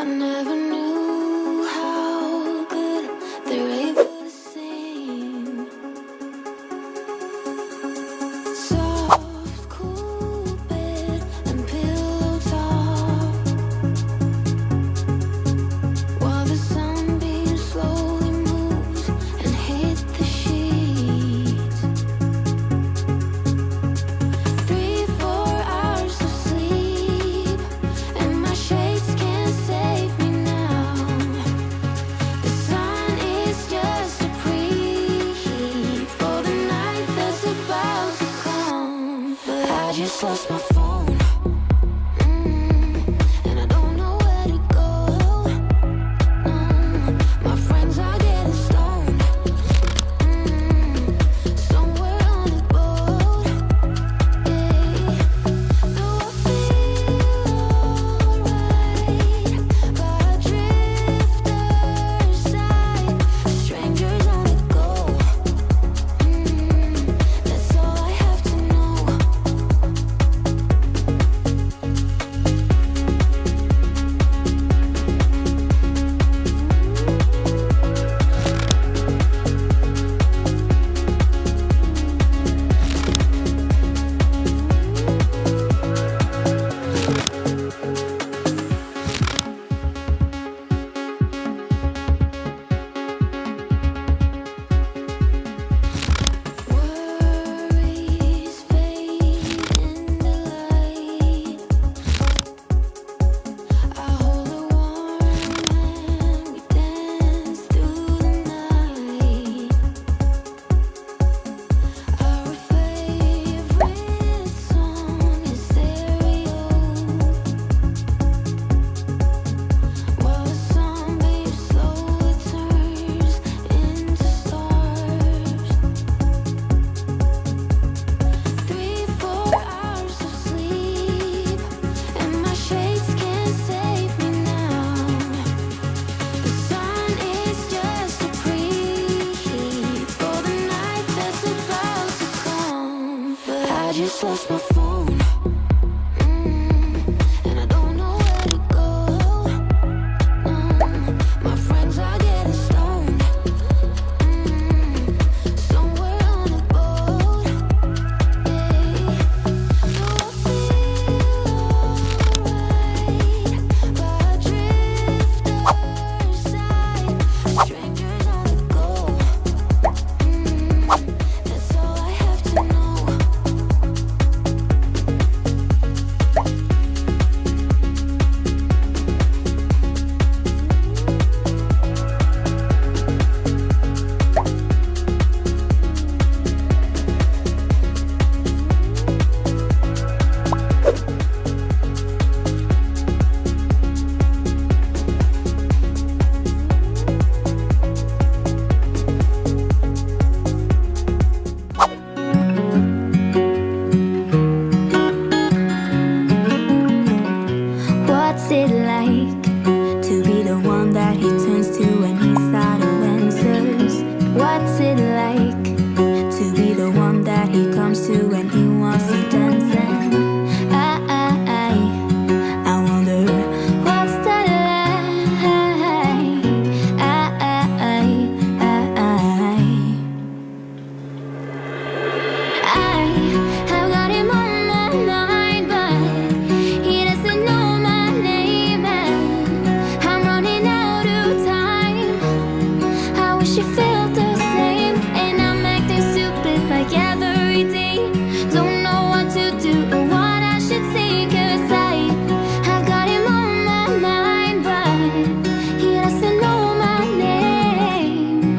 I never knew how good they're able to sing. Soft, cool bed and pillow talk, while the sunbeam slowly moves and hit the sheets. 3-4 hours of sleep, and my shades can't save me now. The sun is just a preheat for the night that's about to come. But I just lost my phone, and I don't know where to go. My friends are getting stoned, somewhere on a boat. Though I feel alright by a drifter's side, strangers on the go. That's all I have to know. Worries fade in the light. I hold her warm and we dance through the night. Our favorite song is stereo, while the sunbeam slowly turns into stars. 3-4 hours of sleep, and my shades can't save me now. The sun is just a preheat for the night that's about to come. But I just lost my phone, and I don't know where to go. My friends are getting stoned, somewhere on a boat. Though I feel alright by a drifter's side, strangers on the go. That's all I have to know. What's it like to be the one that he turns to when he's out of answers? What's it like to be the one that he comes to when he wants to dance? And I wonder what's that like? I have got him on my mind, but he doesn't know my name, and I'm running out of time. I wish you felt the same, and I'm acting stupid like every day. Don't know what to do or what I should say, 'cause I've got him on my mind, but he doesn't know my name.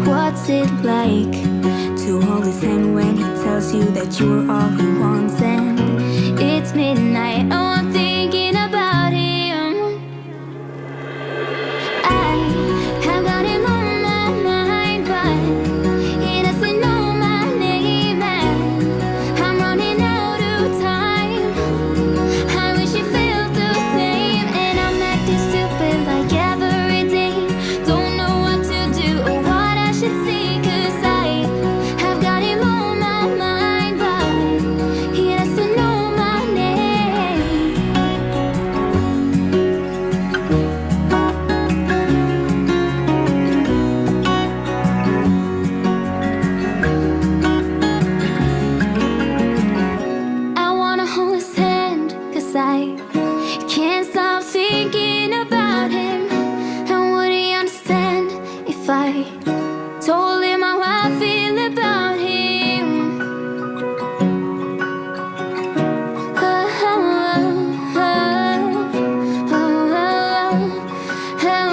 What's it like to hold his hand when he tells you that you're all he wants? And it's midnight, oh, I'm thinking about him. I have got him on my mind, but he doesn't know my name, and I'm running out of time. I wish you felt the same, and I'm acting stupid like every day. Don't know what to And